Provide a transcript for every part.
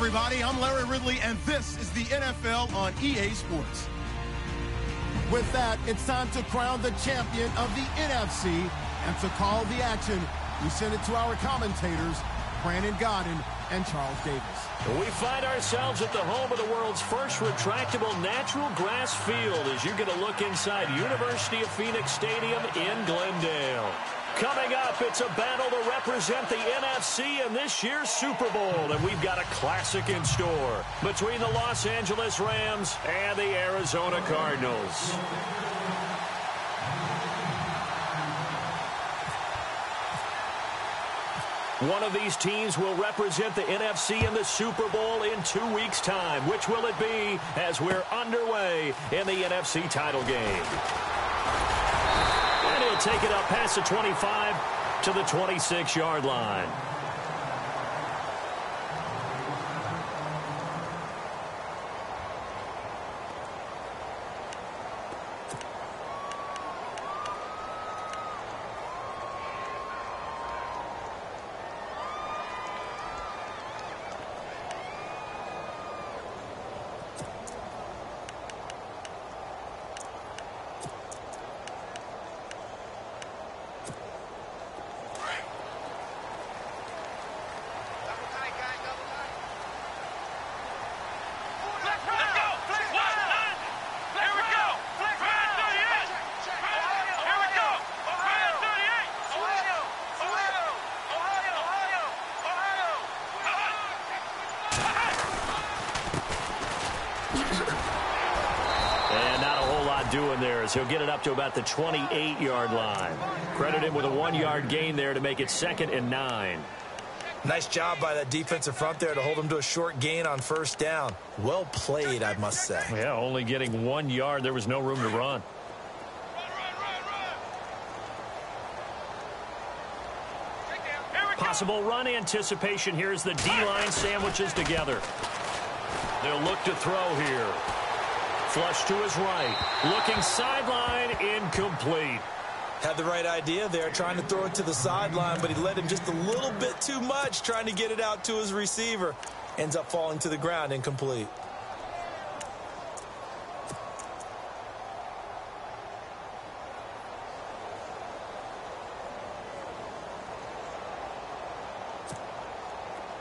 everybody. I'm Larry Ridley, and this is the NFL on EA Sports. With that, it's time to crown the champion of the NFC. And to call the action, we send it to our commentators, Brandon Godden and Charles Davis. We find ourselves at the home of the world's first retractable natural grass field as you get a look inside University of Phoenix Stadium in Glendale. Coming up, it's a battle to represent the NFC in this year's Super Bowl, and we've got a classic in store between the Los Angeles Rams and the Arizona Cardinals. One of these teams will represent the NFC in the Super Bowl in 2 weeks' time. Which will it be as we're underway in the NFC title game? And he'll take it up past the 25 to the 26-yard line. Doing there is he'll get it up to about the 28-yard line. Credit him with a 1-yard gain there to make it 2nd and 9. Nice job by that defensive front there to hold him to a short gain on first down. Well played, I must say. Yeah, only getting 1 yard. There was no room to run. Possible run anticipation here as the D-line sandwiches together. They'll look to throw here. Flush to his right. Looking sideline, incomplete. Had the right idea there, trying to throw it to the sideline, but he led him just a little bit too much, trying to get it out to his receiver. Ends up falling to the ground, incomplete.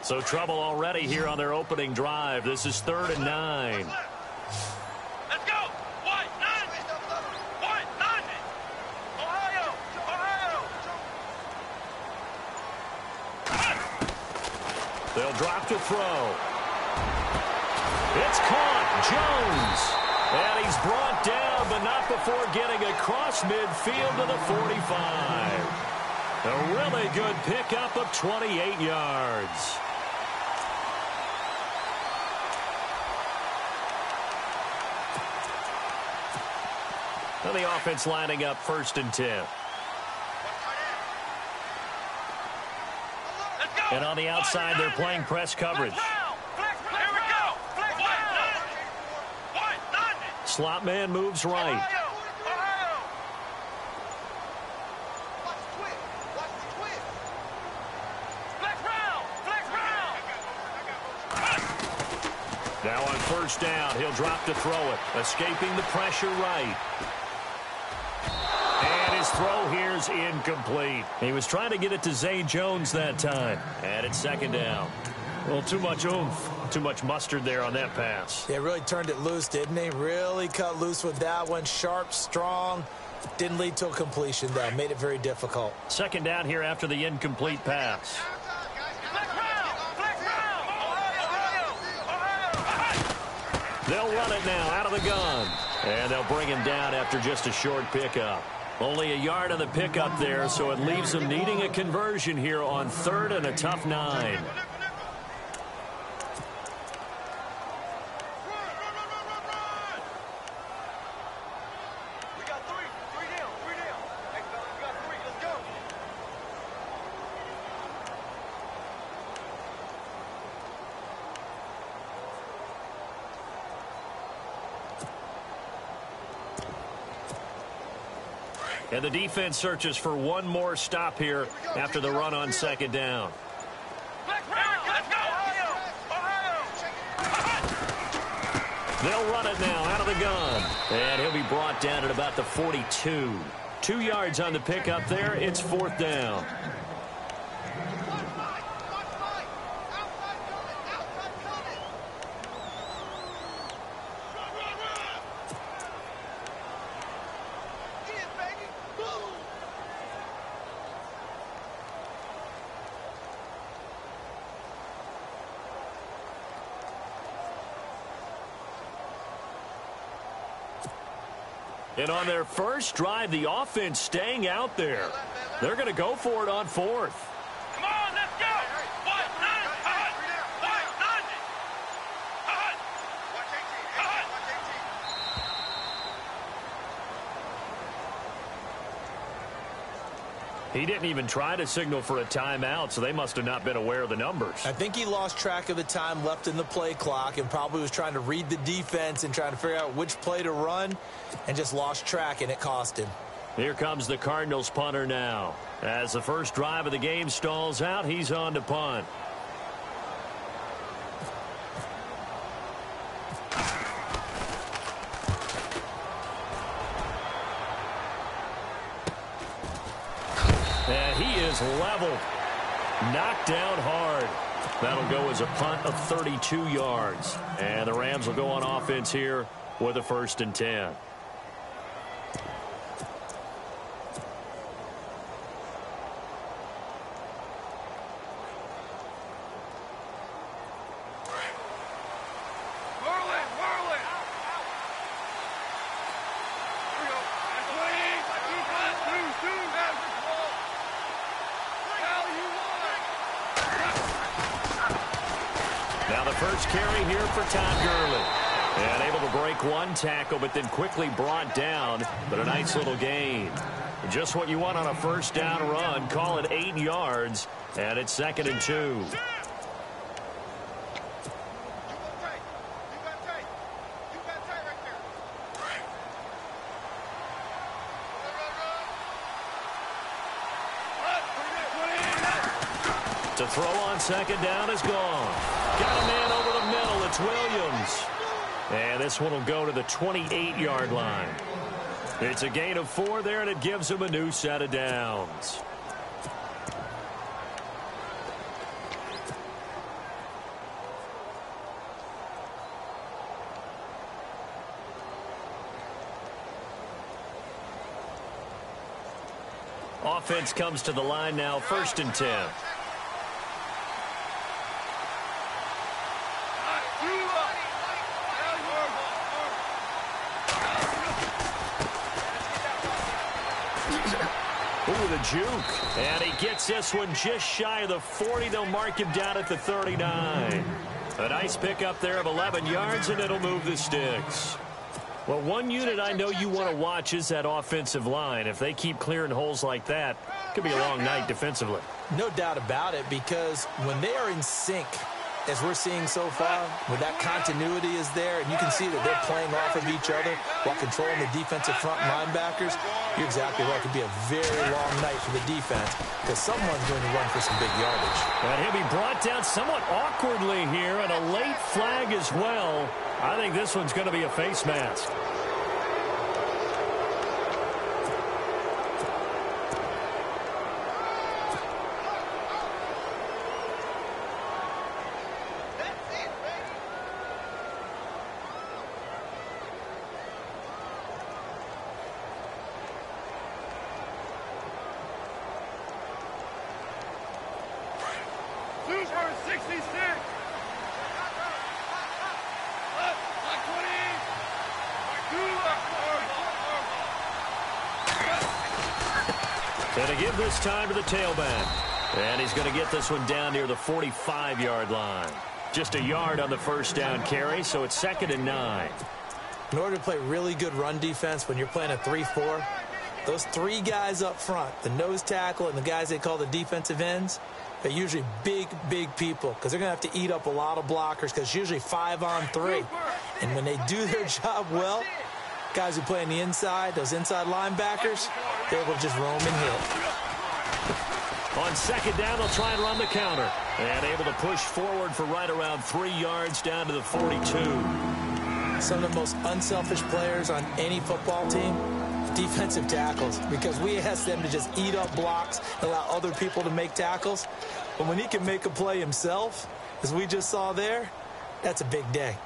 So trouble already here on their opening drive. This is 3rd and 9. They'll drop to throw. It's caught. Jones. And he's brought down, but not before getting across midfield to the 45. A really good pickup of 28 yards. And the offense lining up 1st and 10. And on the outside, they're playing press coverage. Slot man moves right. Now on 1st down, he'll drop to throw it. Escaping the pressure right. And his throw here's incomplete. He was trying to get it to Zay Jones that time. And it's 2nd down. Well, too much oomph, too much mustard there on that pass. Yeah, really turned it loose, didn't he? Really cut loose with that one. Sharp, strong. Didn't lead to a completion, though. Made it very difficult. 2nd down here after the incomplete pass. They'll run it now out of the gun. And they'll bring him down after just a short pickup. Only a yard on the pickup there, so it leaves them needing a conversion here on 3rd and a tough 9. And the defense searches for one more stop here after the run on 2nd down. They'll run it now out of the gun. And he'll be brought down at about the 42. 2 yards on the pickup there. It's 4th down. And on their first drive, the offense staying out there. They're going to go for it on 4th. Come on, let's go! He didn't even try to signal for a timeout, so they must have not been aware of the numbers. I think he lost track of the time left in the play clock and probably was trying to read the defense and trying to figure out which play to run and just lost track, and it cost him. Here comes the Cardinals punter now. As the first drive of the game stalls out, he's on to punt. And he is leveled. Knocked down hard. That'll go as a punt of 32 yards. And the Rams will go on offense here with a 1st and 10. First carry here for Todd Gurley. And able to break one tackle, but then quickly brought down. But a nice little gain. Just what you want on a first down run. Call it 8 yards. And it's 2nd and 2. To throw on 2nd down is gone. Got a man over the middle. It's Williams. And this one will go to the 28-yard line. It's a gain of 4 there, and it gives him a new set of downs. Offense comes to the line now, 1st and 10. Ooh, the juke. And he gets this one just shy of the 40. They'll mark him down at the 39. A nice pickup there of 11 yards, and it'll move the sticks. Well, one unit I know you want to watch is that offensive line. If they keep clearing holes like that, it could be a long night defensively. No doubt about it, because when they are in sync, as we're seeing so far, where that continuity is there, and you can see that they're playing off of each other while controlling the defensive front linebackers, you're exactly right. It could be a very long night for the defense because someone's going to run for some big yardage. And he'll be brought down somewhat awkwardly here, and a late flag as well. I think this one's going to be a face mask. And to give this time to the tailback. And he's going to get this one down near the 45-yard line. Just a yard on the first down carry, so it's 2nd and 9. In order to play really good run defense when you're playing a 3-4, those 3 guys up front, the nose tackle and the guys they call the defensive ends, they're usually big, big people because they're going to have to eat up a lot of blockers because it's usually 5-on-3. And when they do their job well, guys who play on the inside, those inside linebackers, they're able to just roam and hit. On 2nd down, they'll try and run the counter. And able to push forward for right around 3 yards down to the 42. Some of the most unselfish players on any football team, defensive tackles, because we ask them to just eat up blocks and allow other people to make tackles. But when he can make a play himself, as we just saw there, that's a big day.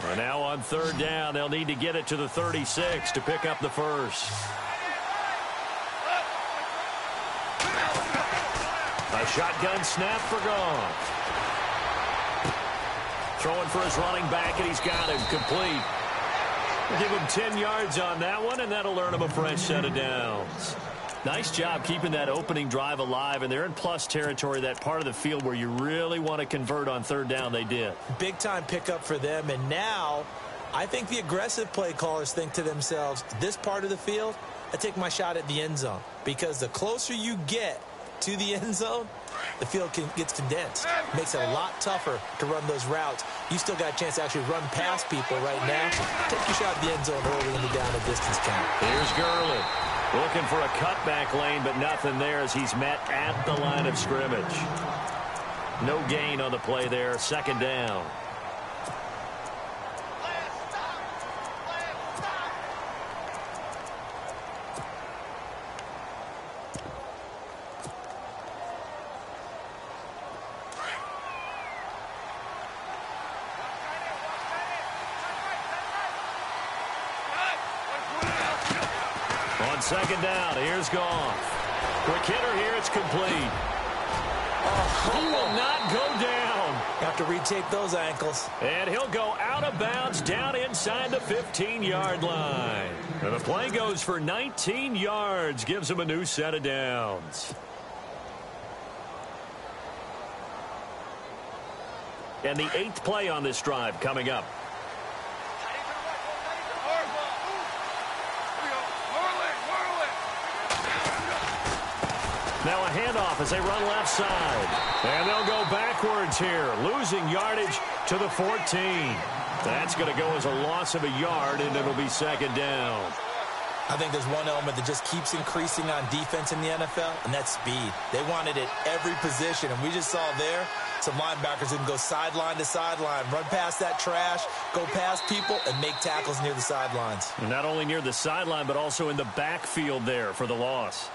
Well, now on third down, they'll need to get it to the 36 to pick up the first. A shotgun snap for Goff. Throwing for his running back, and he's got him complete. We'll give him 10 yards on that one, and that'll earn him a fresh set of downs. Nice job keeping that opening drive alive, and they're in plus territory, that part of the field where you really want to convert on third down. They did. Big-time pickup for them, and now I think the aggressive play callers think to themselves, this part of the field, I take my shot at the end zone, because the closer you get to the end zone, the field gets condensed. Makes it a lot tougher to run those routes. You still got a chance to actually run past people right now. Take your shot at the end zone early in the down and distance count. Here's Gurley. Looking for a cutback lane, but nothing there as he's met at the line of scrimmage. No gain on the play there. Second down. On second down, here's Goff. Quick hitter here, it's complete. He will not go down. Have to retake those ankles. And he'll go out of bounds down inside the 15-yard line. And the play goes for 19 yards, gives him a new set of downs. And the 8th play on this drive coming up. Now a handoff as they run left side. And they'll go backwards here, losing yardage to the 14. That's going to go as a loss of a yard, and it'll be second down. I think there's one element that just keeps increasing on defense in the NFL, and that's speed. They want it at every position, and we just saw there some linebackers who can go sideline to sideline, run past that trash, go past people, and make tackles near the sidelines. And not only near the sideline, but also in the backfield there for the loss.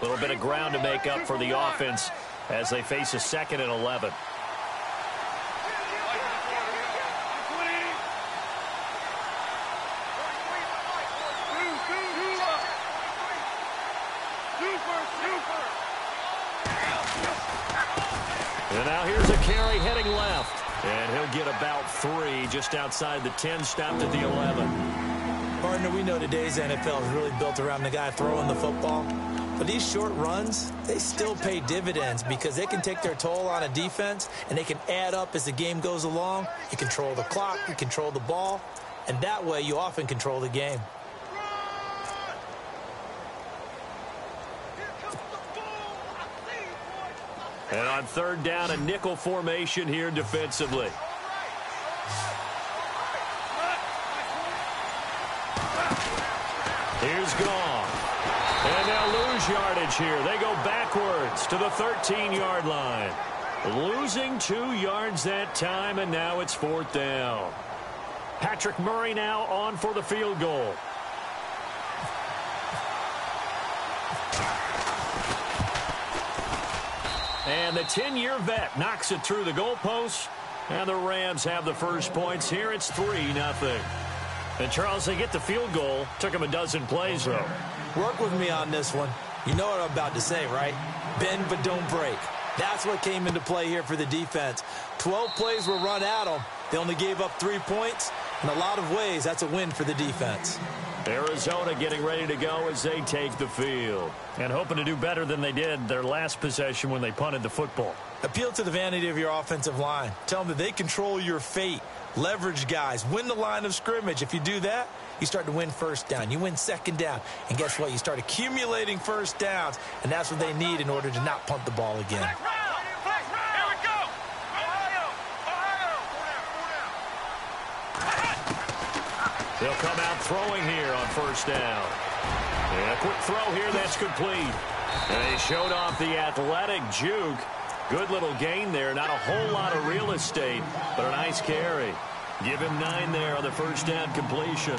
A little bit of ground to make up for the offense as they face a 2nd and 11. And now here's a carry heading left. And he'll get about 3 just outside the 10, stopped at the 11. Partner, we know today's NFL is really built around the guy throwing the football. But these short runs, they still pay dividends because they can take their toll on a defense, and they can add up as the game goes along. You control the clock, you control the ball, and that way you often control the game. And on third down, a nickel formation here defensively. Here's Goff. And they'll lose yardage here. They go backwards to the 13-yard line. Losing 2 yards that time, and now it's 4th down. Patrick Murray now on for the field goal. And the 10-year vet knocks it through the goalpost, and the Rams have the first points here. It's 3-0. And, Charles, they get the field goal. Took them a dozen plays, though. Work with me on this one. You know what I'm about to say, right? Bend but don't break. That's what came into play here for the defense. 12 plays were run at them. They only gave up 3 points. In a lot of ways, that's a win for the defense. Arizona getting ready to go as they take the field. And hoping to do better than they did their last possession when they punted the football. Appeal to the vanity of your offensive line. Tell them that they control your fate. Leverage guys. Win the line of scrimmage. If you do that, you start to win first down. You win second down. And guess what? You start accumulating first downs. And that's what they need in order to not punt the ball again. They'll come out throwing here on first down. And a quick throw here, that's complete. And they showed off the athletic juke. Good little gain there. Not a whole lot of real estate, but a nice carry. Give him 9 there on the first down completion.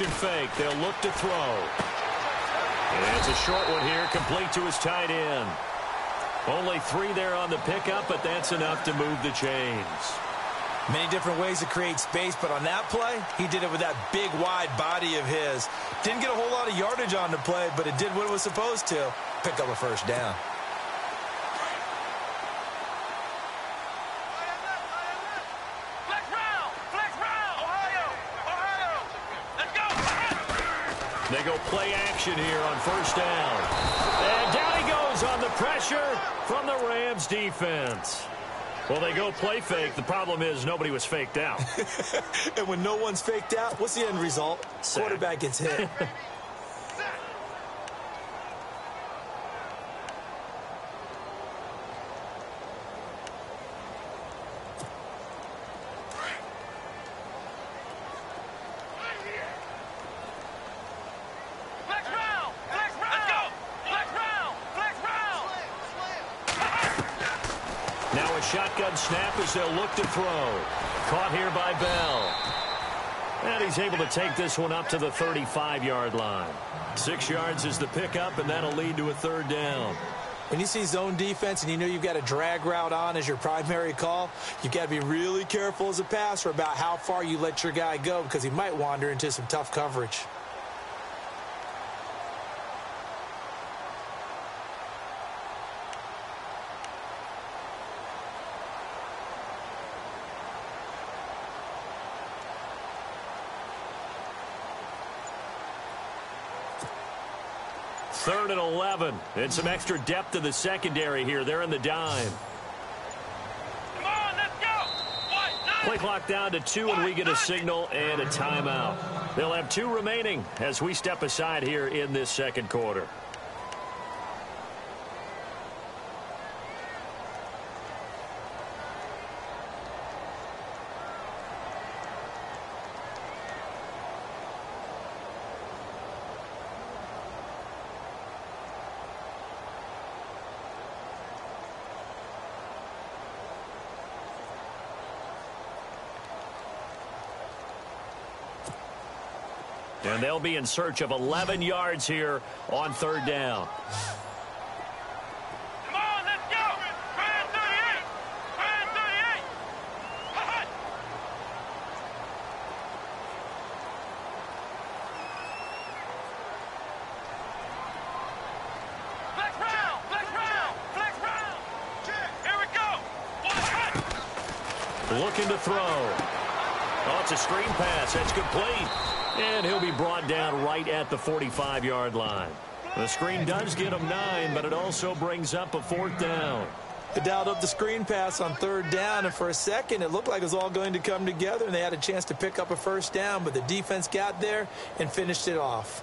Fake. They'll look to throw. And it's a short one here, complete to his tight end. Only 3 there on the pickup, but that's enough to move the chains. Many different ways to create space, but on that play, he did it with that big, wide body of his. Didn't get a whole lot of yardage on the play, but it did what it was supposed to. Pick up a first down. They go play action here on first down. And down he goes on the pressure from the Rams defense. Well, they go play fake. The problem is nobody was faked out. And when no one's faked out, what's the end result? Sack. Quarterback gets hit. Shotgun snap as they'll look to throw. Caught here by Bell. And he's able to take this one up to the 35-yard line. 6 yards is the pickup, and that'll lead to a third down. When you see zone defense and you know you've got a drag route on as your primary call, you've got to be really careful as a passer about how far you let your guy go because he might wander into some tough coverage. Third and 11. And some extra depth to the secondary here. They're in the dime. Come on, let's go. Play clock down to 2, and we get a signal and a timeout. They'll have 2 remaining as we step aside here in this second quarter. And they'll be in search of 11 yards here on third down. Come on, let's go. Brand 38. Brand 38. Flex round. Flex round. Flex round. Here we go. Looking to throw. Oh, it's a screen pass. That's complete. And he'll be brought down right at the 45-yard line. The screen does get him 9, but it also brings up a 4th down. They dialed up the screen pass on third down, and for a second it looked like it was all going to come together, and they had a chance to pick up a first down, but the defense got there and finished it off.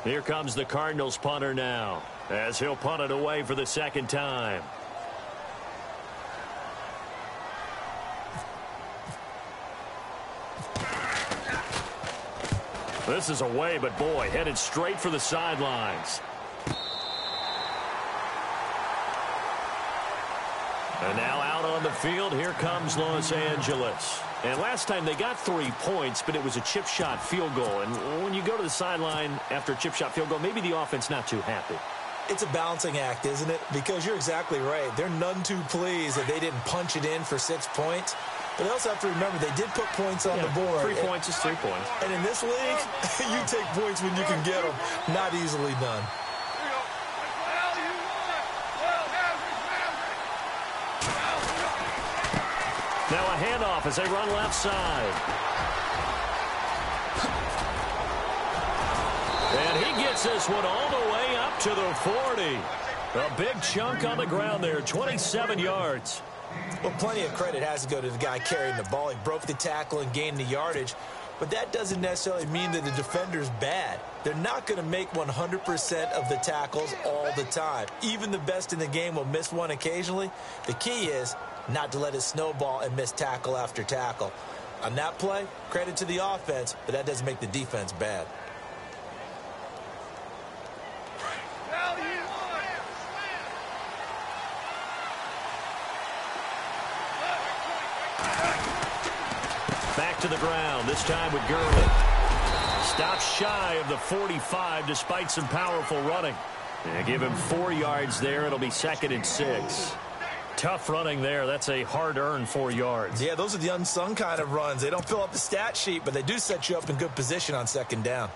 Here comes the Cardinals punter now, as he'll punt it away for the second time. This is away, but boy, headed straight for the sidelines. And now out on the field, here comes Los Angeles. And last time they got 3 points, but it was a chip shot field goal. And when you go to the sideline after a chip shot field goal, maybe the offense not too happy. It's a balancing act, isn't it? Because you're exactly right. They're none too pleased that they didn't punch it in for 6 points. But they also have to remember they did put points on the board. 3 points is 3 points. And in this league, you take points when you can get them. Not easily done. Now a handoff as they run left side. And he gets this one all the way up to the 40. A big chunk on the ground there, 27 yards. Well, plenty of credit has to go to the guy carrying the ball. He broke the tackle and gained the yardage. But that doesn't necessarily mean that the defender's bad. They're not going to make 100% of the tackles all the time. Even the best in the game will miss one occasionally. The key is not to let it snowball and miss tackle after tackle. On that play, credit to the offense, but that doesn't make the defense bad. Back to the ground, this time with Gurley. Stops shy of the 45 despite some powerful running. And give him 4 yards there. It'll be 2nd and 6. Tough running there. That's a hard-earned 4 yards. Yeah, those are the unsung kind of runs. They don't fill up the stat sheet, but they do set you up in good position on 2nd down.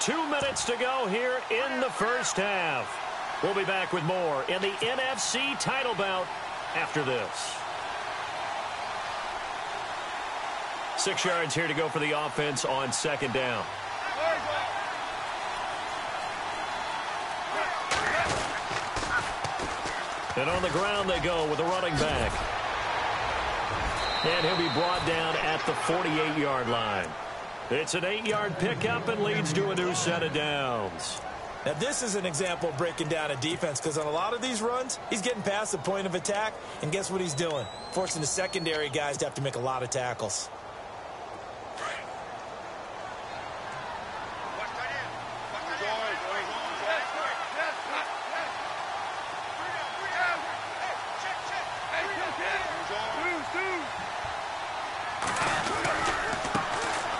Two minutes to go here in the first half. We'll be back with more in the NFC title bout after this. 6 yards here to go for the offense on 2nd down. And on the ground they go with the running back. And he'll be brought down at the 48-yard line. It's an 8-yard pickup and leads to a new set of downs. Now, this is an example of breaking down a defense because on a lot of these runs, he's getting past the point of attack, and guess what he's doing? Forcing the secondary guys to have to make a lot of tackles.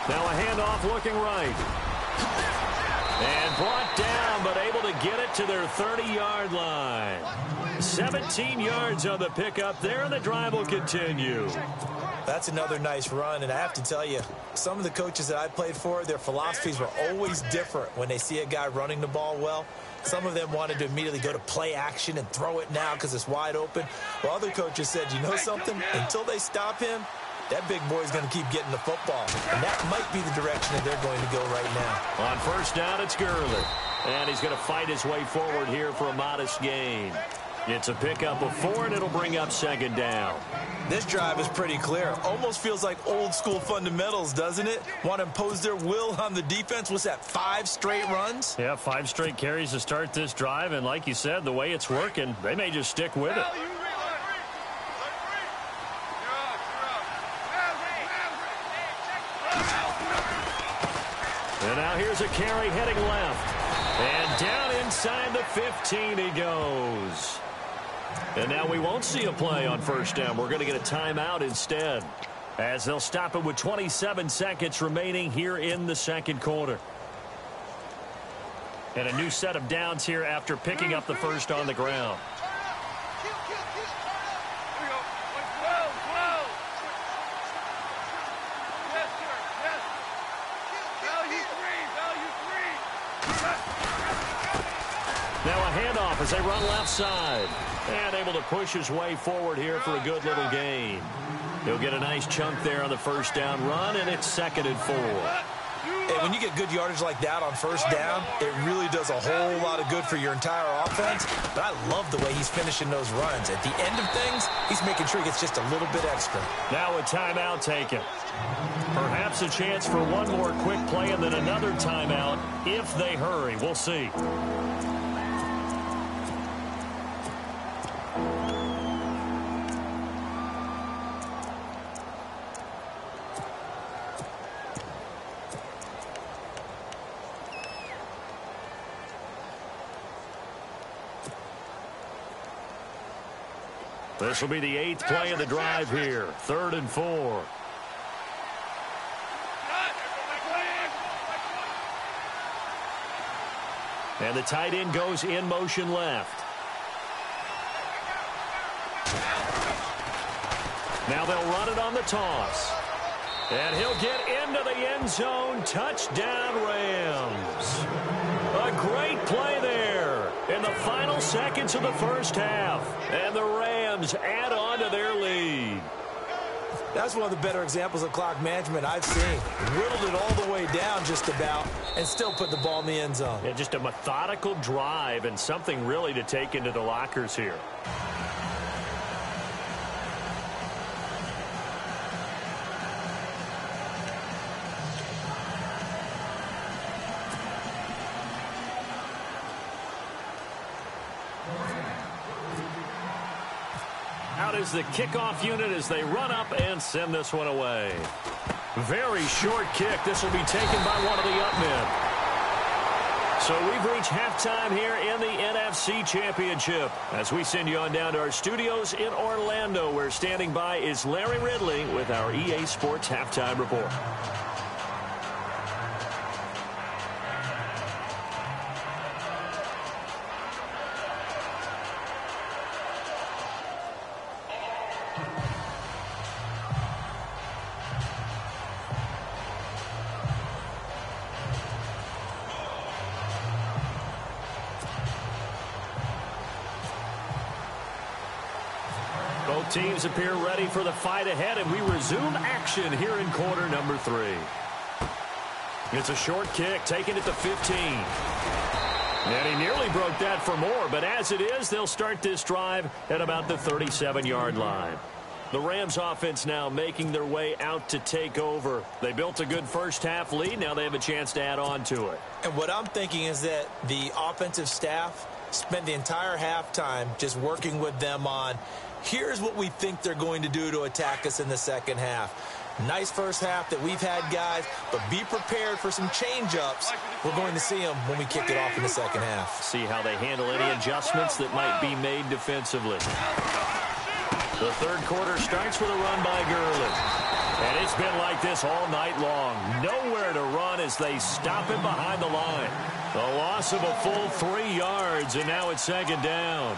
Now a handoff looking right. And brought down, but able to get it to their 30-yard line. 17 yards on the pickup there, and the drive will continue. That's another nice run, and I have to tell you, some of the coaches that I played for, their philosophies were always different when they see a guy running the ball well. Some of them wanted to immediately go to play action and throw it now because it's wide open. While other coaches said, you know something? Until they stop him, that big boy's going to keep getting the football. And that might be the direction that they're going to go right now. On 1st down, it's Gurley. And he's going to fight his way forward here for a modest gain. It's a pickup of 4, and it'll bring up 2nd down. This drive is pretty clear. Almost feels like old school fundamentals, doesn't it? Want to impose their will on the defense. What's that, 5 straight runs? Yeah, 5 straight carries to start this drive. And like you said, the way it's working, they may just stick with it. And now here's a carry heading left. And down inside the 15 he goes. And now we won't see a play on 1st down. We're going to get a timeout instead, as they'll stop it with 27 seconds remaining here in the 2nd quarter. And a new set of downs here after picking up the 1st on the ground. Now a handoff as they run left side. And able to push his way forward here for a good little gain. He'll get a nice chunk there on the 1st down run, and it's 2nd and 4. Hey, when you get good yardage like that on 1st down, it really does a whole lot of good for your entire offense. But I love the way he's finishing those runs. At the end of things, he's making sure he gets just a little bit extra. Now a timeout taken. Perhaps a chance for one more quick play and then another timeout if they hurry. We'll see. This will be the 8th play of the drive here. 3rd and 4. And the tight end goes in motion left. Now they'll run it on the toss. And he'll get into the end zone. Touchdown, Rams. A great play there in the final seconds of the first half. And the Rams add on to their lead. That's one of the better examples of clock management I've seen. Whittled it all the way down just about and still put the ball in the end zone. Yeah, just a methodical drive and something really to take into the lockers here. Out is the kickoff unit as they run up and send this one away. Very short kick. This will be taken by one of the up men. So we've reached halftime here in the NFC Championship. As we send you on down to our studios in Orlando, where standing by is Larry Ridley with our EA Sports Halftime Report. Both teams appear ready for the fight ahead, and we resume action here in quarter number 3. It's a short kick, taken at the 15. And he nearly broke that for more, but as it is, they'll start this drive at about the 37-yard line. The Rams offense now making their way out to take over. They built a good first-half lead. Now they have a chance to add on to it. And what I'm thinking is that the offensive staff spent the entire halftime just working with them on, here's what we think they're going to do to attack us in the second half. Nice first half that we've had, guys, but be prepared for some change-ups. We're going to see them when we kick it off in the second half. See how they handle any adjustments that might be made defensively. The third quarter starts with a run by Gurley. And it's been like this all night long. Nowhere to run as they stop him behind the line. A loss of a full 3 yards, and now it's second down.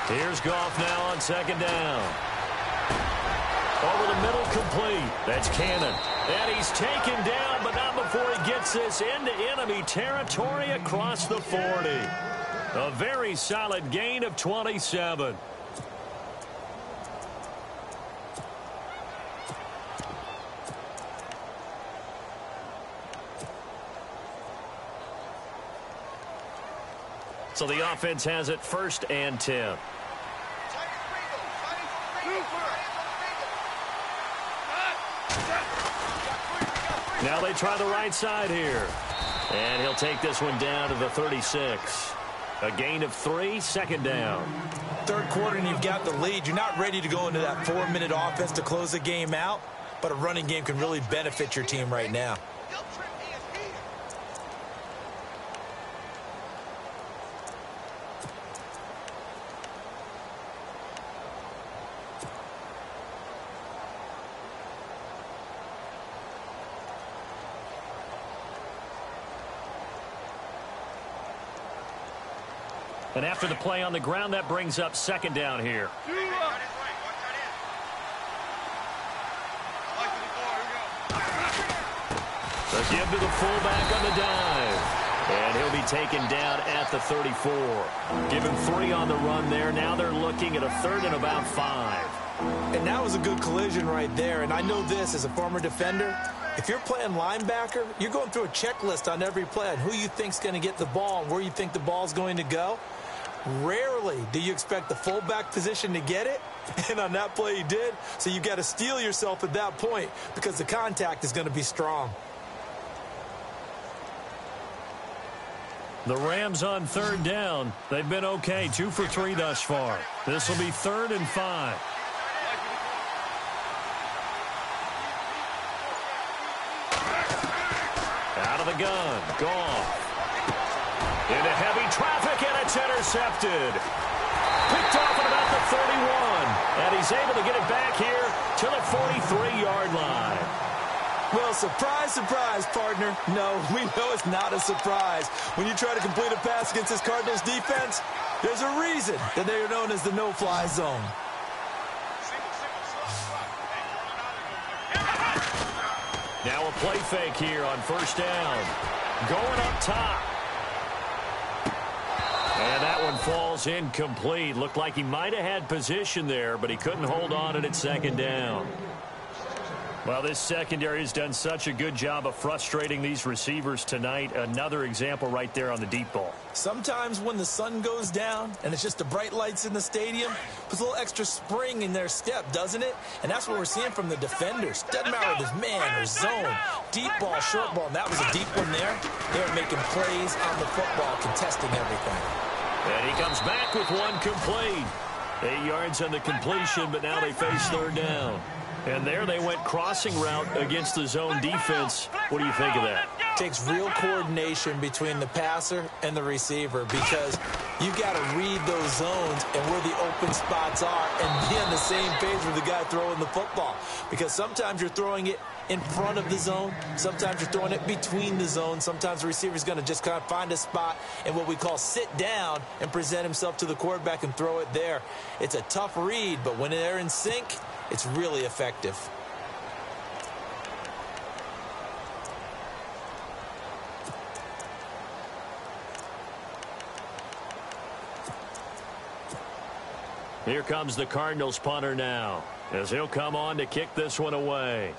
Here's Goff now on second down. Over the middle, complete. That's Cannon. And he's taken down, but not before he gets this into enemy territory across the 40. A very solid gain of 27. So the offense has it 1st and 10. Now they try the right side here. And he'll take this one down to the 36. A gain of 3, second down. Third quarter and you've got the lead. You're not ready to go into that 4-minute offense to close the game out, but a running game can really benefit your team right now. And after the play on the ground, that brings up second down here. The give to the fullback on the dive. And he'll be taken down at the 34. Give him 3 on the run there. Now they're looking at a 3rd and about 5. And that was a good collision right there. And I know this as a former defender. If you're playing linebacker, you're going through a checklist on every play on who you think's going to get the ball and where you think the ball's going to go. Rarely do you expect the fullback position to get it, and on that play he did. So you've got to steel yourself at that point because the contact is going to be strong. The Rams on 3rd down. They've been okay, 2 for 3 thus far. This will be 3rd and 5. Out of the gun, Goff. Into heavy traffic, and it's intercepted. intercepted. Picked off at about the 31. And he's able to get it back here to the 43-yard line. Well, surprise, surprise, partner. No, we know it's not a surprise. When you try to complete a pass against this Cardinals defense, there's a reason that they are known as the no-fly zone. Now a play fake here on first down. Going up top. And that one falls incomplete. Looked like he might have had position there, but he couldn't hold on at second down. Well, this secondary has done such a good job of frustrating these receivers tonight. Another example right there on the deep ball. Sometimes when the sun goes down and it's just the bright lights in the stadium, puts a little extra spring in their step, doesn't it? And that's what we're seeing from the defenders. Doesn't matter if it's man or zone, deep ball, short ball, and that was a deep one there. They're making plays on the football, contesting everything. And he comes back with one complete. 8 yards on the completion, but now they face third down. And there they went crossing route against the zone defense. What do you think of that? Takes real coordination between the passer and the receiver because you got to read those zones and where the open spots are and be on the same page with the guy throwing the football. Because sometimes you're throwing it in front of the zone. Sometimes you're throwing it between the zones. Sometimes the receiver's going to just kind of find a spot and what we call sit down and present himself to the quarterback and throw it there. It's a tough read, but when they're in sync, it's really effective. Here comes the Cardinals punter now, as he'll come on to kick this one away.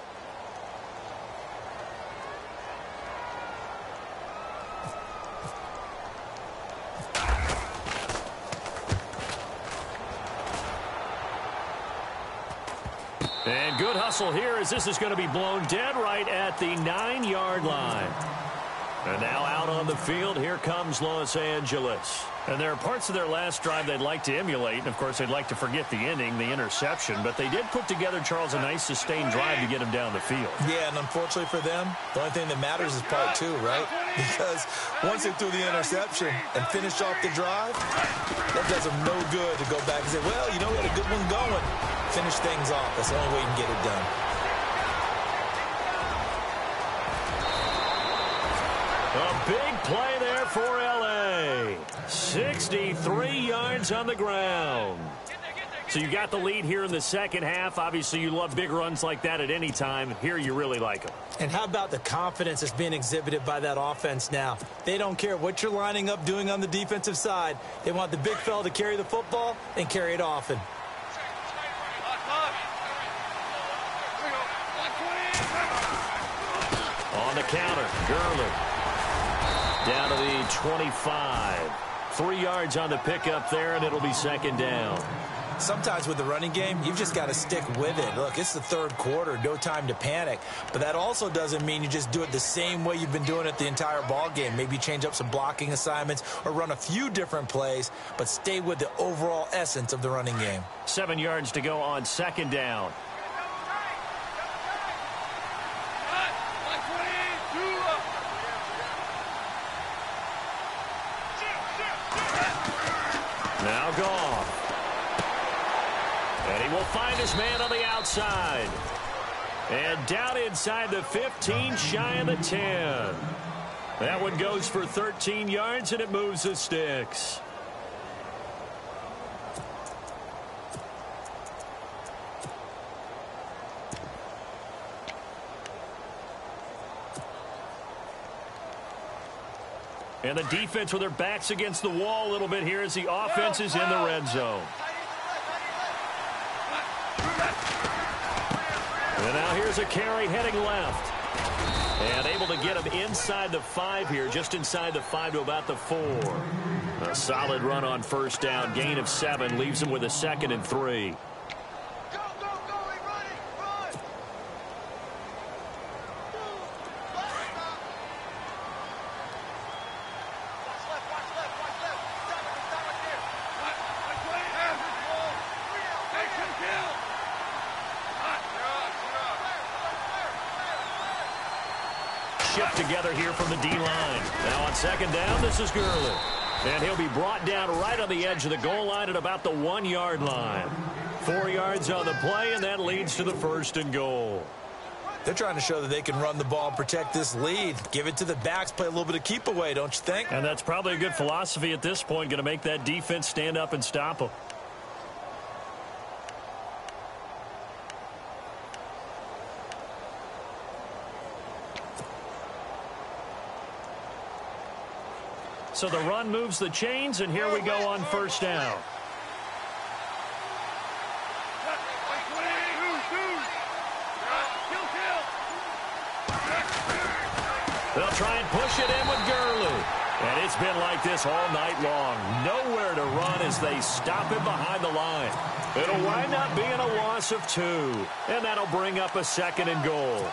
And good hustle here as this is going to be blown dead right at the 9-yard line. And now out on the field, here comes Los Angeles. And there are parts of their last drive they'd like to emulate. And, of course, they'd like to forget the inning, the interception. But they did put together, Charles, a nice sustained drive to get him down the field. Yeah, and unfortunately for them, the only thing that matters is part two, right? Because once they threw the interception and finished off the drive, that does them no good to go back and say, well, you know, we had a good one going. Finish things off. That's the only way you can get it done. A big play there for L.A. 63 yards on the ground. So you got the lead here in the second half. Obviously, you love big runs like that at any time. Here you really like them. And how about the confidence that's being exhibited by that offense now? They don't care what you're lining up doing on the defensive side. They want the big fella to carry the football and carry it often. On the counter, Gurley. Down to the 25. 3 yards on the pickup there, and it'll be second down. Sometimes with the running game, you've just got to stick with it. Look, it's the third quarter, no time to panic. But that also doesn't mean you just do it the same way you've been doing it the entire ball game. Maybe change up some blocking assignments or run a few different plays, but stay with the overall essence of the running game. 7 yards to go on second down. Now gone. And he will find his man on the outside. And down inside the 15, shy of the 10. That one goes for 13 yards, and it moves the sticks. And the defense with their backs against the wall a little bit here as the offense is in the red zone. And now here's a carry heading left. And able to get him inside the 5 here, just inside the 5 to about the 4. A solid run on first down, gain of 7, leaves him with a 2nd and 3. Shift together here from the D-line. Now on second down, this is Gurley. And he'll be brought down right on the edge of the goal line at about the 1-yard line. 4 yards on the play, and that leads to the 1st and goal. They're trying to show that they can run the ball and protect this lead. Give it to the backs, play a little bit of keep away, don't you think? And that's probably a good philosophy at this point, going to make that defense stand up and stop them. So the run moves the chains, and here we go on 1st down. They'll try and push it in with Gurley. And it's been like this all night long. Nowhere to run as they stop him behind the line. It'll wind up being a loss of 2. And that'll bring up a 2nd and goal.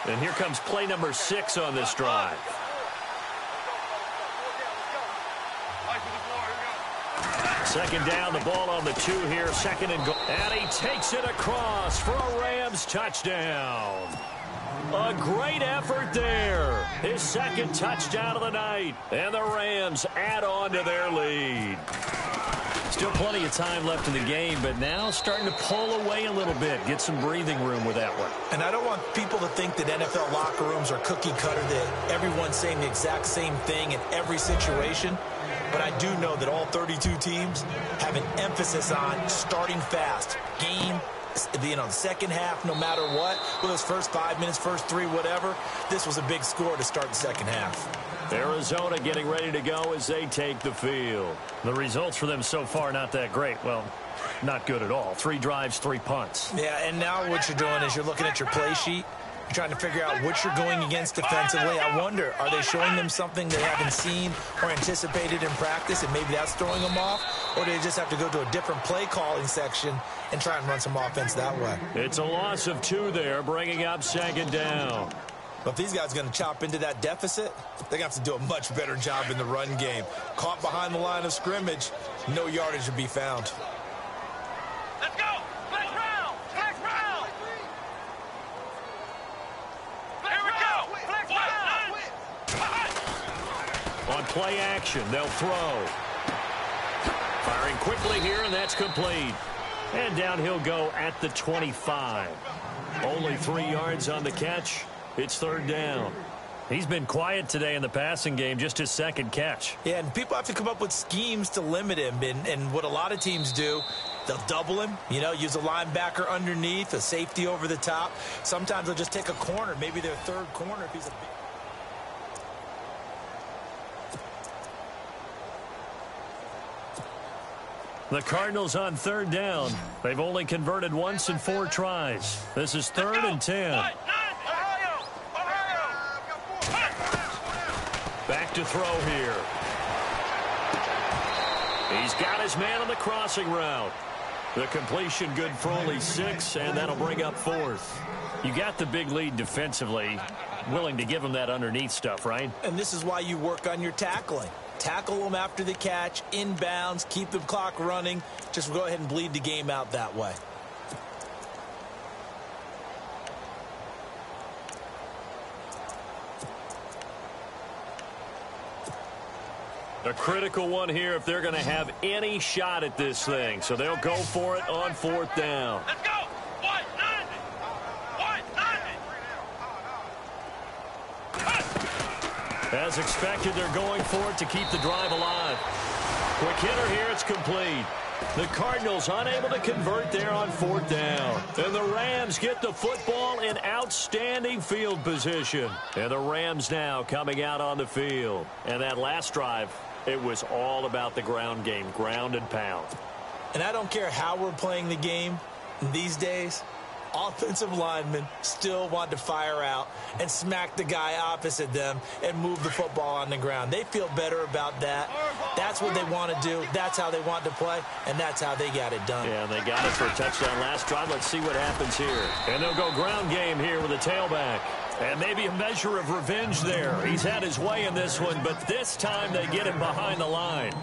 And here comes play number 6 on this drive. Second down, the ball on the 2 here, 2nd and goal. And he takes it across for a Rams touchdown. A great effort there. His 2nd touchdown of the night. And the Rams add on to their lead. Still plenty of time left in the game, but now starting to pull away a little bit. Get some breathing room with that one. And I don't want people to think that NFL locker rooms are cookie cutter, that everyone's saying the exact same thing in every situation. But I do know that all 32 teams have an emphasis on starting fast. Game, the second half, no matter what. Well, those first 5 minutes, first 3, whatever. This was a big score to start the second half. Arizona getting ready to go as they take the field. The results for them so far not that great. Well, not good at all. 3 drives, 3 punts. Yeah, and now what you're doing is you're looking at your play sheet. You're trying to figure out what you're going against defensively. I wonder, are they showing them something they haven't seen or anticipated in practice, and maybe that's throwing them off? Or do they just have to go to a different play calling section and try and run some offense that way? It's a loss of 2 there, bringing up 2nd down. But if these guys are going to chop into that deficit, they're going to have to do a much better job in the run game. Caught behind the line of scrimmage, no yardage to be found. Let's go! Flex round! Flex round! Here we go! Flex round! On play action, they'll throw. Firing quickly here, and that's complete. And down he'll go at the 25. Only 3 yards on the catch. It's 3rd down. He's been quiet today in the passing game, just his 2nd catch. Yeah, and people have to come up with schemes to limit him. And what a lot of teams do, they'll double him, use a linebacker underneath, a safety over the top. Sometimes they'll just take a corner, maybe their 3rd corner if he's a big... The Cardinals on 3rd down. They've only converted once in 4 tries. This is 3rd and 10. Back to throw here. He's got his man on the crossing route. The completion good for only 6, and that'll bring up 4th. You got the big lead defensively. Willing to give him that underneath stuff, right? And this is why you work on your tackling. Tackle them after the catch, inbounds, keep the clock running. Just go ahead and bleed the game out that way. A critical one here if they're going to have any shot at this thing. So they'll go for it on 4th down. Let's go! As expected, they're going for it to keep the drive alive. Quick hitter here, it's complete. The Cardinals unable to convert there on 4th down. And the Rams get the football in outstanding field position. And the Rams now coming out on the field. And that last drive, it was all about the ground game, ground and pound. And I don't care how we're playing the game these days. Offensive linemen still want to fire out and smack the guy opposite them and move the football on the ground. They feel better about that. That's what they want to do. That's how they want to play, and that's how they got it done. Yeah, they got it for a touchdown last drive. Let's see what happens here. And they'll go ground game here with a tailback. And maybe a measure of revenge there. He's had his way in this one, but this time they get him behind the line.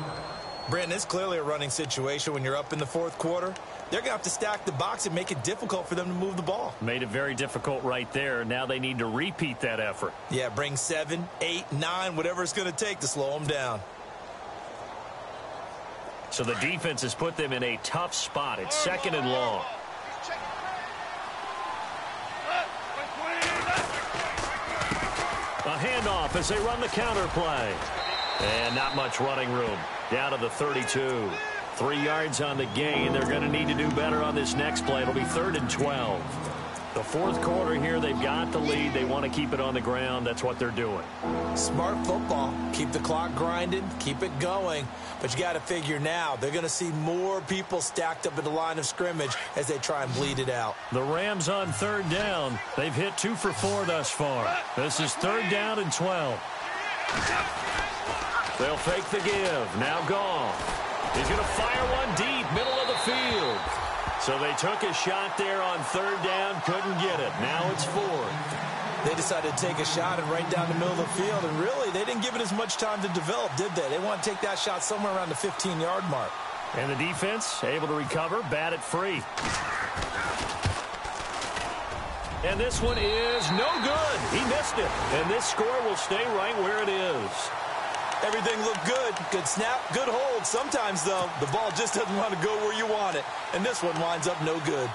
Brandon, it's clearly a running situation when you're up in the 4th quarter. they're going to have to stack the box and make it difficult for them to move the ball. Made it very difficult right there. Now they need to repeat that effort. Yeah, bring 7, 8, 9, whatever it's going to take to slow them down. So the defense has put them in a tough spot. It's 2nd and long. A handoff as they run the counter play. And not much running room. Down to the 32. 3 yards on the gain. They're going to need to do better on this next play. It'll be 3rd and 12. The 4th quarter here, they've got the lead. They want to keep it on the ground. That's what they're doing. Smart football. Keep the clock grinding. Keep it going. But you got to figure now, they're going to see more people stacked up at the line of scrimmage as they try and bleed it out. The Rams on 3rd down. They've hit 2 for 4 thus far. This is 3rd down and 12. They'll fake the give. Now Goff. He's going to fire one deep, middle of the field. So they took a shot there on 3rd down, couldn't get it. Now it's 4th. They decided to take a shot and right down the middle of the field, and really, they didn't give it as much time to develop, did they? They want to take that shot somewhere around the 15-yard mark. And the defense able to recover, bat it free. And this one is no good. He missed it. And this score will stay right where it is. Everything looked good. Good snap, good hold. Sometimes, though, the ball just doesn't want to go where you want it. And this one winds up no good.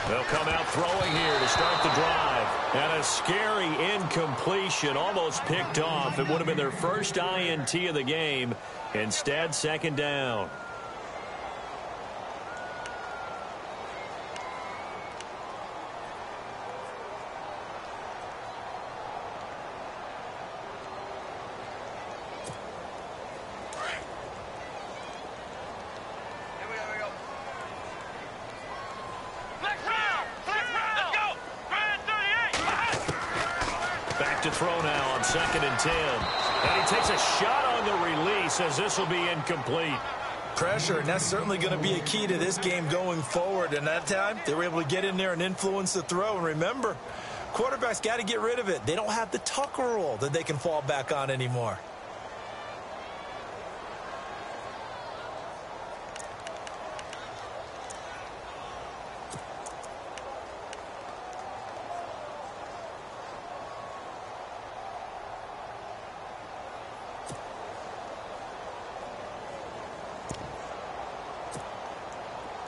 They'll come out throwing here to start the drive. And a scary incompletion, almost picked off. It would have been their first INT of the game. Instead, 2nd down. To throw now on 2nd and 10. And he takes a shot on the release as this will be incomplete. Pressure, and that's certainly going to be a key to this game going forward. And that time, they were able to get in there and influence the throw. And remember, quarterbacks got to get rid of it. They don't have the Tucker rule that they can fall back on anymore.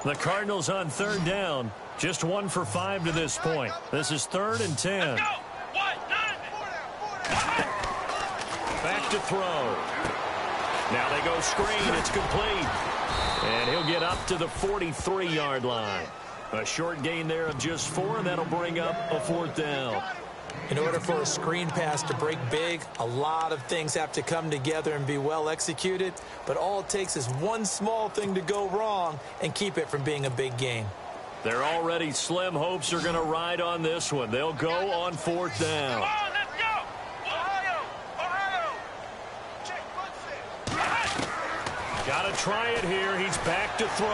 The Cardinals on 3rd down. Just 1 for 5 to this point. This is 3rd and 10. Back to throw. Now they go screen. It's complete. And he'll get up to the 43-yard line. A short gain there of just 4, and that'll bring up a 4th down. In order for a screen pass to break big, a lot of things have to come together and be well executed. But all it takes is one small thing to go wrong and keep it from being a big gain. Their already slim hopes are going to ride on this one. They'll go on 4th down. Come on, let's go! Ohio! Ohio! Got to try it here. He's back to throw.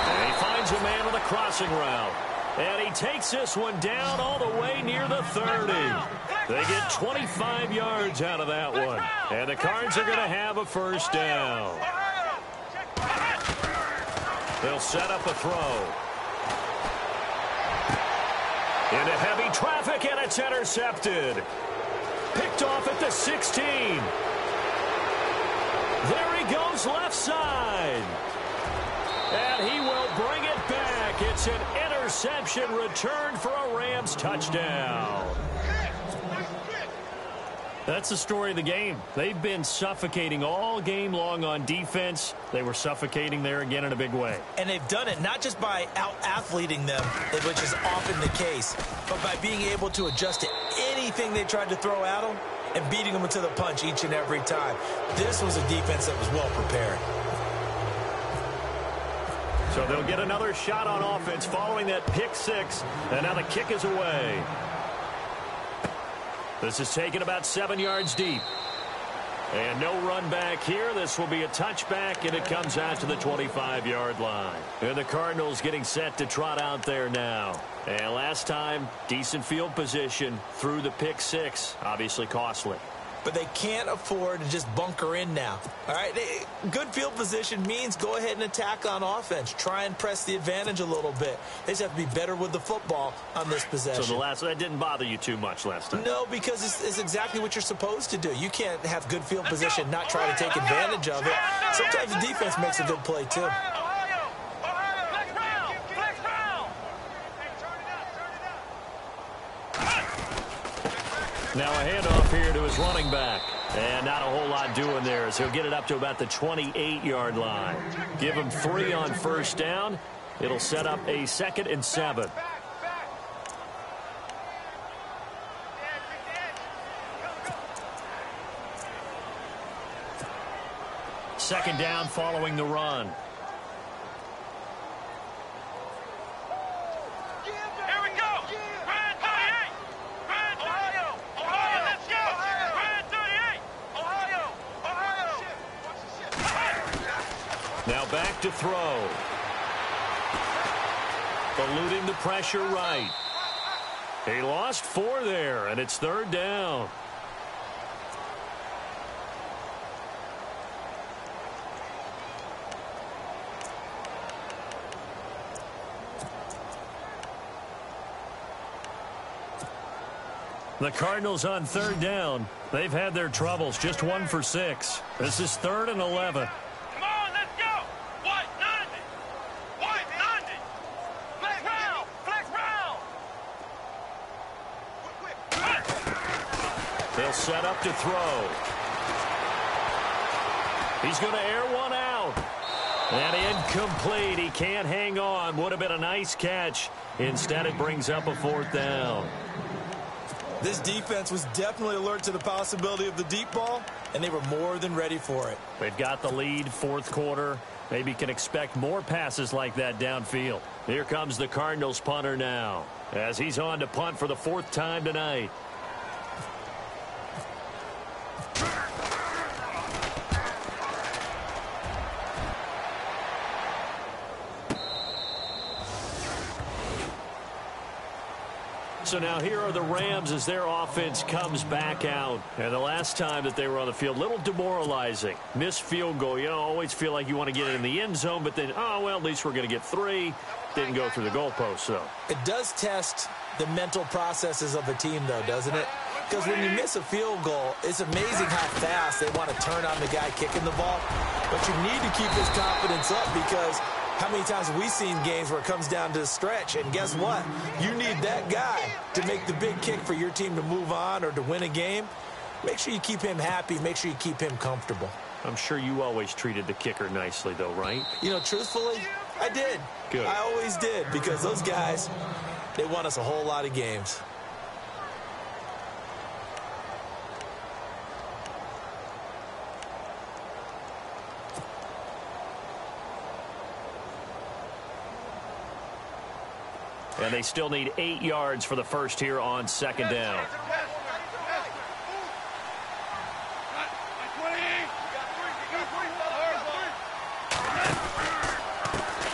And he finds a man on the crossing route. And he takes this one down all the way near the 30. They get 25 yards out of that one. And the Cards are going to have a 1st down. They'll set up a throw. Into heavy traffic, and it's intercepted. Picked off at the 16. There he goes left side. And he will bring it back. It's an interception return for a Rams touchdown. That's the story of the game. They've been suffocating all game long on defense. They were suffocating there again in a big way. And they've done it not just by out-athleting them, which is often the case, but by being able to adjust to anything they tried to throw at them and beating them to the punch each and every time. This was a defense that was well prepared. So they'll get another shot on offense following that pick six, and now the kick is away. This is taken about 7 yards deep. And no run back here. This will be a touchback, and it comes out to the 25-yard line. And the Cardinals getting set to trot out there now. And last time, decent field position through the pick six. Obviously costly. But they can't afford to just bunker in now. All right, good field position means go ahead and attack on offense. Try and press the advantage a little bit. They just have to be better with the football on this possession. So that didn't bother you too much last time? No, because it's exactly what you're supposed to do. You can't have good field position, not try to take advantage of it. Sometimes the defense makes a good play, too. Now a handoff here to his running back. And not a whole lot doing there as he'll get it up to about the 28-yard line. Give him 3 on first down. It'll set up a 2nd and 7. Second down following the run. Now back to throw. Eluding the pressure right. He lost 4 there, and it's 3rd down. The Cardinals on 3rd down. They've had their troubles, just 1 for 6. This is 3rd and 11. They'll set up to throw. He's going to air one out. And incomplete. He can't hang on. Would have been a nice catch. Instead, it brings up a 4th down. This defense was definitely alert to the possibility of the deep ball, and they were more than ready for it. They've got the lead, 4th quarter. Maybe can expect more passes like that downfield. Here comes the Cardinals punter now, as he's on to punt for the 4th time tonight. So now here are the Rams as their offense comes back out. And the last time that they were on the field, a little demoralizing. Missed field goal. You know, always feel like you want to get it in the end zone, but then, oh, well, at least we're going to get 3. Didn't go through the goalpost, though. It does test the mental processes of a team, though, doesn't it? Because when you miss a field goal, it's amazing how fast they want to turn on the guy kicking the ball. But you need to keep his confidence up because how many times have we seen games where it comes down to the stretch? And guess what? You need that guy to make the big kick for your team to move on or to win a game. Make sure you keep him happy. Make sure you keep him comfortable. I'm sure you always treated the kicker nicely, though, right? You know, truthfully, I did. Good. I always did because those guys, they won us a whole lot of games. And they still need 8 yards for the first here on 2nd down.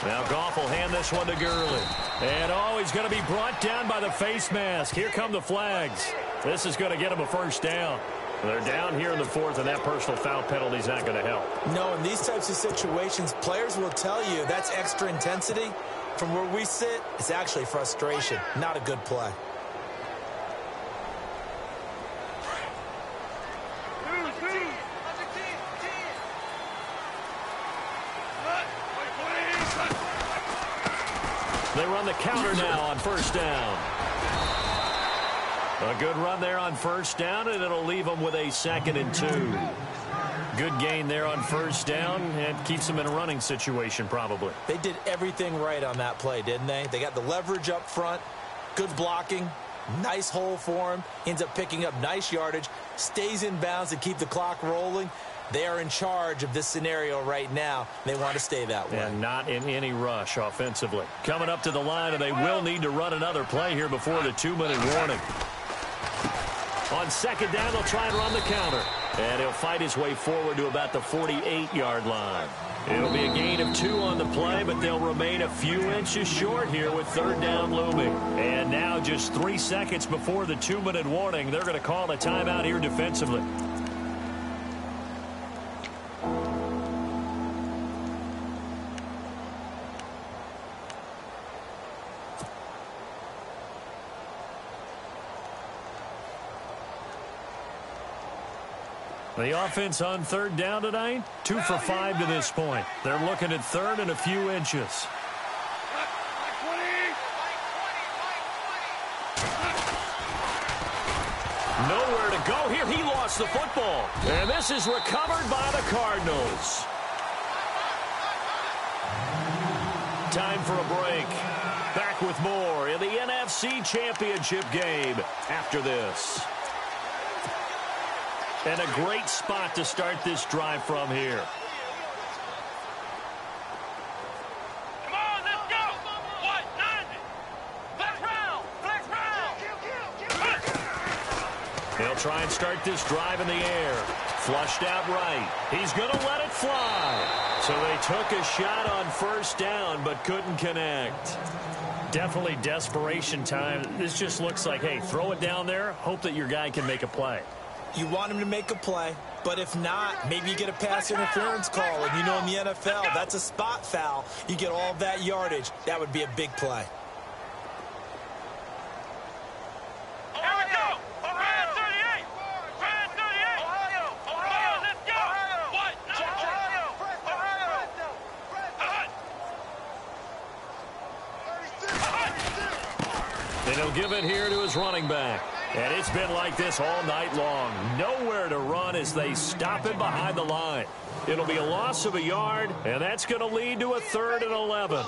Now Goff will hand this one to Gurley. And, oh, he's going to be brought down by the face mask. Here come the flags. This is going to get him a first down. They're down here in the 4th, and that personal foul penalty is not going to help. No, in these types of situations, players will tell you that's extra intensity. From where we sit, it's actually frustration, not a good play. They run the counter now on first down. A good run there on first down, and it'll leave them with a 2nd and 2. Good gain there on first down, and keeps them in a running situation probably. They did everything right on that play, didn't they? They got the leverage up front, good blocking, nice hole for him, ends up picking up nice yardage, stays in bounds to keep the clock rolling. They are in charge of this scenario right now. They want to stay that way. And not in any rush offensively. Coming up to the line, and they will need to run another play here before the 2-minute warning. On 2nd down, they'll try and run the counter. And he'll fight his way forward to about the 48-yard line. It'll be a gain of 2 on the play, but they'll remain a few inches short here with 3rd down looming. And now just 3 seconds before the 2-minute warning, they're going to call a timeout here defensively. The offense on 3rd down tonight, 2 for 5 to this point. They're looking at 3rd and a few inches. Nowhere to go here. He lost the football. And this is recovered by the Cardinals. Time for a break. Back with more in the NFC Championship game after this. And a great spot to start this drive from here. Come on, let's go. What? 90. Flex round. Flex round. They'll try and start this drive in the air. Flushed out right. He's going to let it fly. So they took a shot on first down, but couldn't connect. Definitely desperation time. This just looks like, hey, throw it down there. Hope that your guy can make a play. You want him to make a play, but if not, maybe you get a pass interference call. And you know in the NFL, that's a spot foul. You get all of that yardage. That would be a big play. Here we go. Brand 38. Brand 38. Ohio. Ohio. Let's go. What? Ohio. Ohio. And he'll give it here to his running back. And it's been like this all night long. Nowhere to run as they stop him behind the line. It'll be a loss of a yard, and that's going to lead to a 3rd and 11.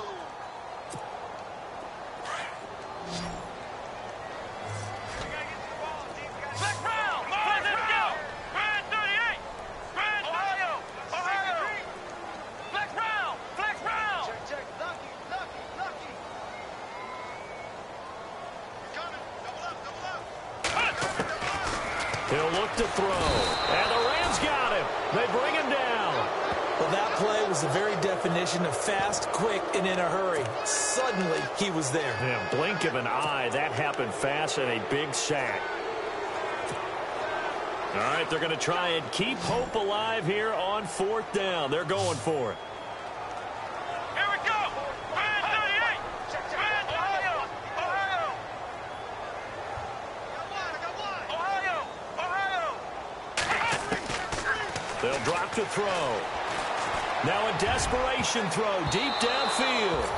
Flex round. Let's go. Brand 38. Brand Ohio. Ohio. Flex round. Flex round. Check. Lucky. Coming. Double up. He'll look to throw. And the Rams got him. They bring him down. Well, that play was the very definition of fast, quick, and in a hurry. Suddenly, he was there. Yeah, blink of an eye. That happened fast and a big sack. All right, they're going to try and keep hope alive here on 4th down. They're going for it. Here we go. Brand 38. Brand Ohio. They'll drop to throw. Now a desperation throw deep downfield.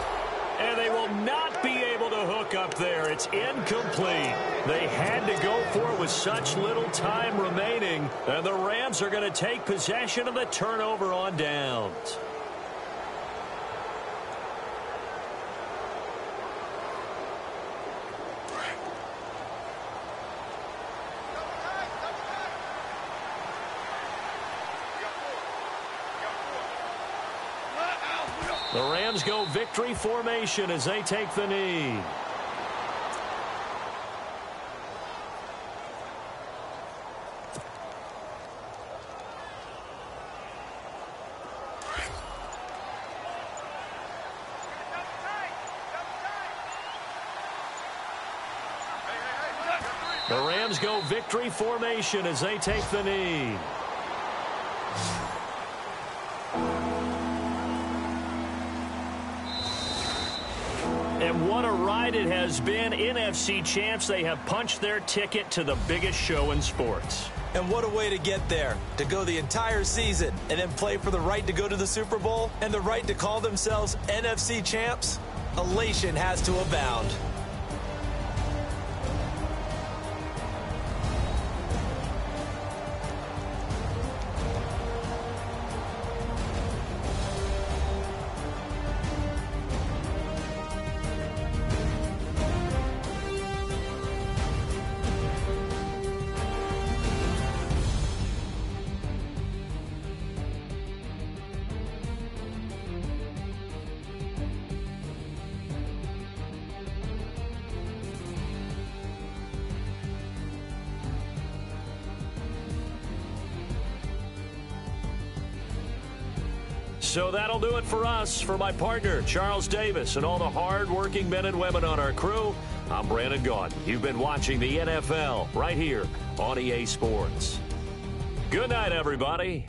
And they will not be able to hook up there. It's incomplete. They had to go for it with such little time remaining. And the Rams are going to take possession of the turnover on downs. The Rams go victory formation as they take the knee. The Rams go victory formation as they take the knee. And what a ride it has been. NFC champs, they have punched their ticket to the biggest show in sports. And what a way to get there, to go the entire season and then play for the right to go to the Super Bowl and the right to call themselves NFC champs. Elation has to abound. So that'll do it for us. For my partner, Charles Davis, and all the hard-working men and women on our crew, I'm Brandon Gaudin. You've been watching the NFL right here on EA Sports. Good night, everybody.